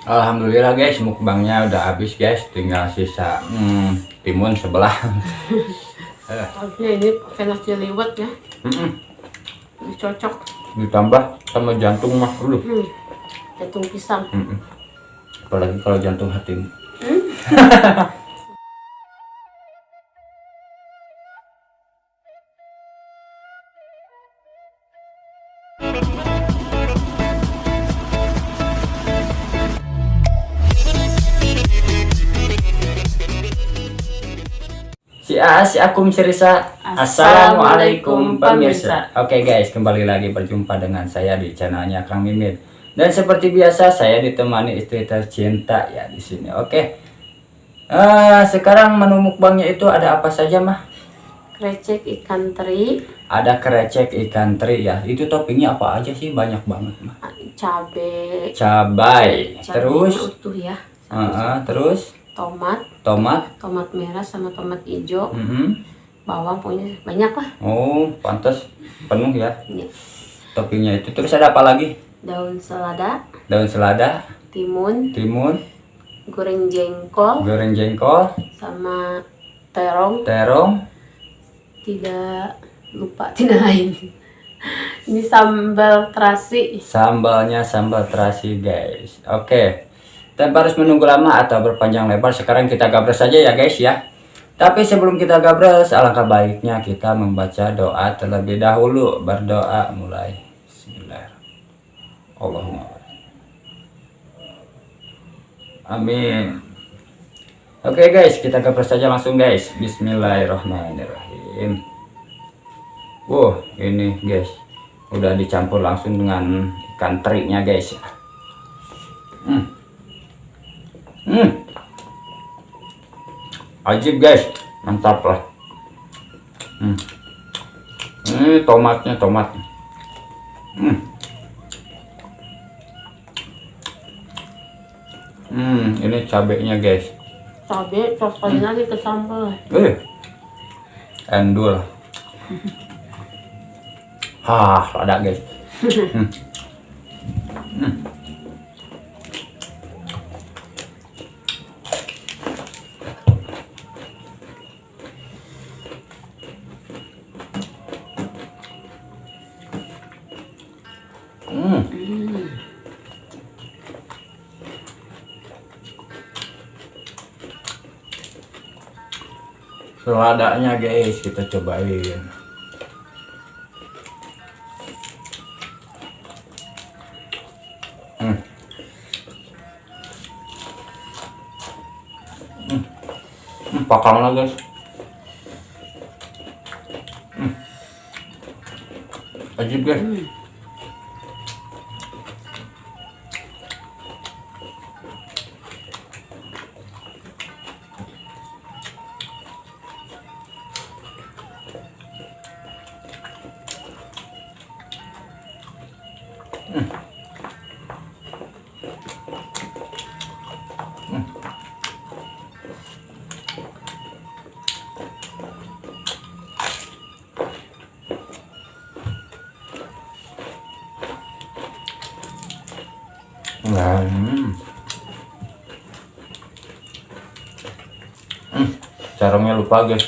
Alhamdulillah guys, mukbangnya udah habis guys, tinggal sisa timun sebelah. Harusnya ini pakai nasi liwet ya, lebih cocok. Ditambah sama jantung mah dulu. Jantung pisang. Apalagi kalau jantung hatimu. Si Akum Sirisa. Assalamualaikum pemirsa. Oke guys, kembali lagi berjumpa dengan saya di channelnya Kang Mimin. Dan seperti biasa saya ditemani istri tercinta ya di sini. Oke. Sekarang menu mukbangnya itu ada apa saja mah? Krecek ikan teri, Ada krecek ikan teri ya. Itu toppingnya apa aja sih? Banyak banget mah. cabe, Cabai, terus utuh ya, terus tomat merah sama tomat hijau, bawang, pokoknya banyak lah. Oh, pantas penuh ya Ini toppingnya itu. Terus ada apa lagi? daun selada, Timun, goreng jengkol, sama terong. Tidak lain. Ini sambal terasi. Sambalnya sambal terasi guys. Oke, tanpa harus menunggu lama atau berpanjang lebar, sekarang kita gabres saja ya guys ya. Tapi sebelum kita gabres, alangkah baiknya kita membaca doa terlebih dahulu. Berdoa mulai. Bismillahirrahmanirrahim. Allahumma amin. Oke guys, kita gabres saja langsung guys. Bismillahirrahmanirrahim. Wow, ini guys udah dicampur langsung dengan ikan terinya guys. Ajib guys, mantap lah. Ini tomat. Ini cabenya guys. Cabe cocokin lagi ke sambal. Endul. Ada guys. Seladanya guys, kita cobain. Pakang lah guys. Ajib guys. Caranya lupa guys.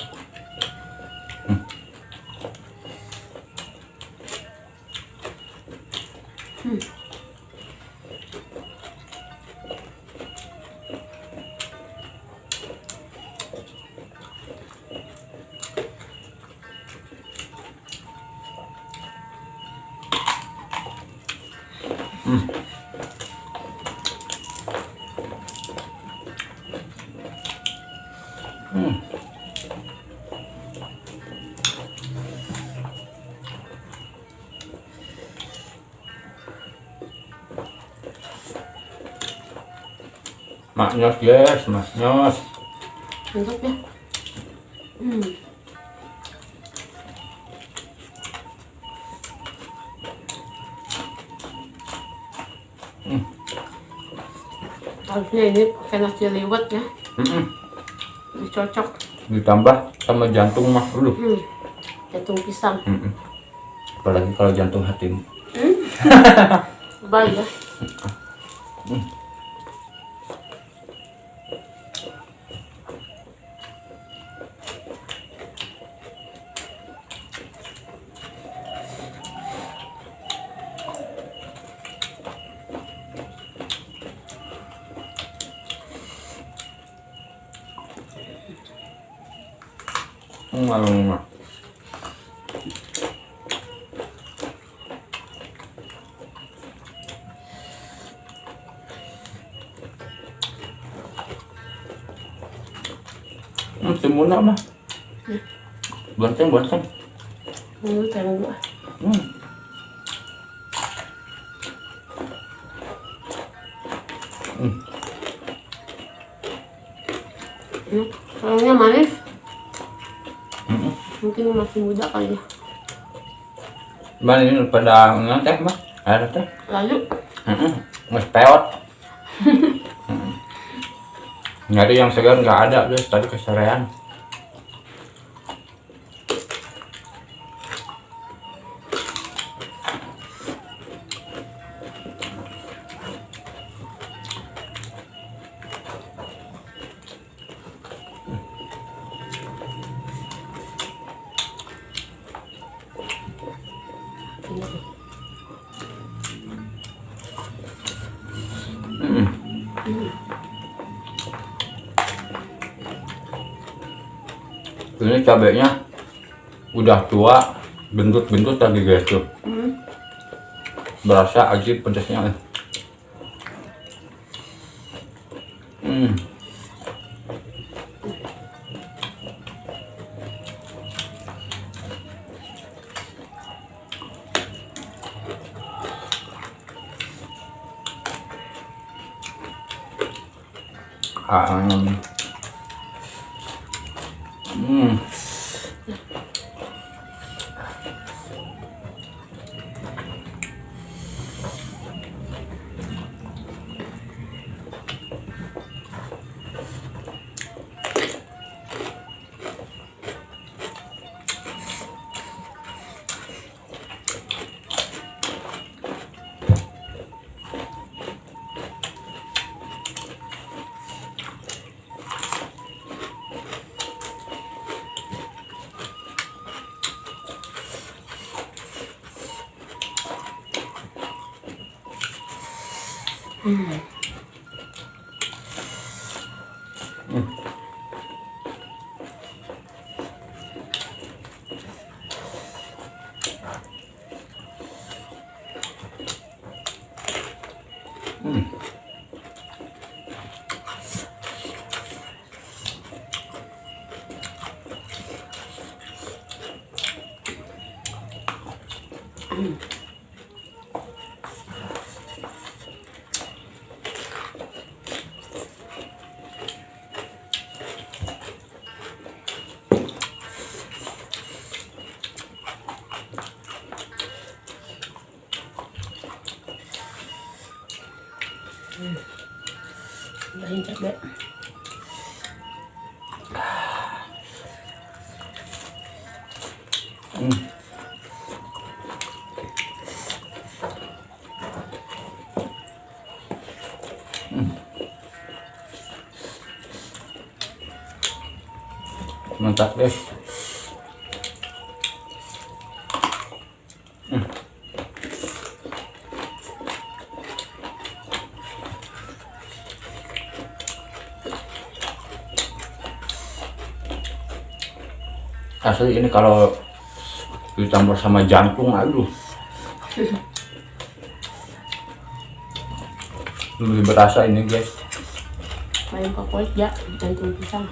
Maknyos guys, maknyos. Mantap ya. Harusnya ini pakai nasi liwet ya, lebih cocok. Ditambah sama jantung mah dulu. Jantung pisang. Apalagi kalau jantung hatimu. Baik ya. Malu. Simuna mah. Bonceng. Terang gua. Terangnya manis. Mungkin masih muda kali ya. Mana ini pada ngantek mah? Ada teh. Lalu Mas peot. Nyari yang segar nggak ada guys, tadi kesorean. Ini cabenya udah tua, gendut-gendut tadi guys tuh. Berasa aja pedasnya. Udahin cabai. Mantap deh. Asli ini kalau ditambah sama jantung, aduh, lebih berasa ini guys. Paling favorit ya jantung pisang.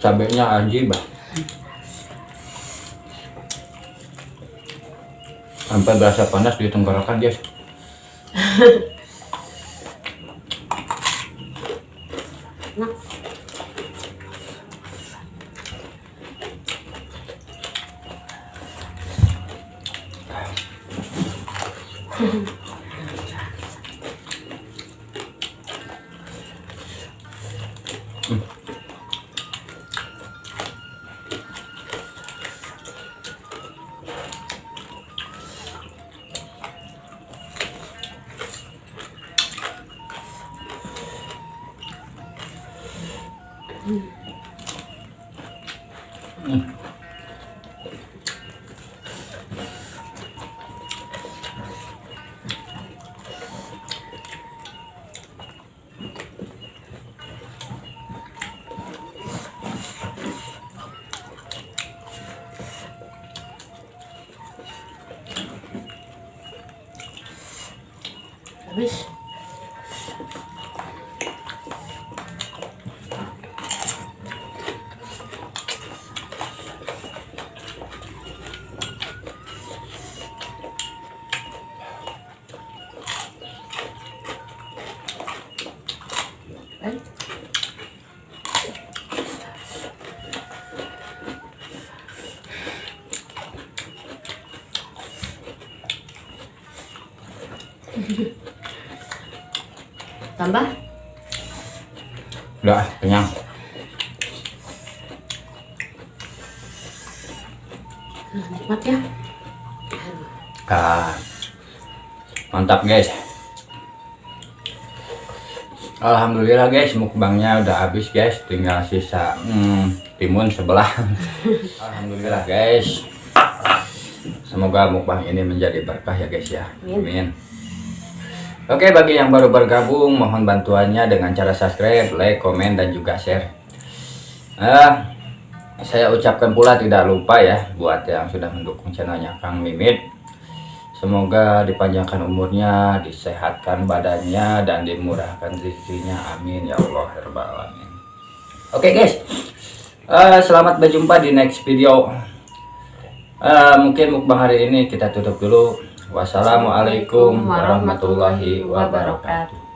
cabenya ajib. Sampai berasa panas di tenggorokan guys. Enak. Habis. Baik. Tambah? Udah, kenyang. Nikmat ya. Mantap guys. Alhamdulillah guys, mukbangnya udah habis guys, tinggal sisa timun sebelah. Alhamdulillah guys. Semoga mukbang ini menjadi berkah ya guys ya. Amin. Oke, bagi yang baru bergabung, mohon bantuannya dengan cara subscribe, like, komen, dan juga share. Saya ucapkan pula tidak lupa ya buat yang sudah mendukung channelnya Kang Mimid. Semoga dipanjangkan umurnya, disehatkan badannya, dan dimurahkan rezekinya. Amin ya Allah ya Rabbal Alamin. Oke guys, selamat berjumpa di next video. Mungkin mukbang hari ini kita tutup dulu. Wassalamualaikum warahmatullahi wabarakatuh.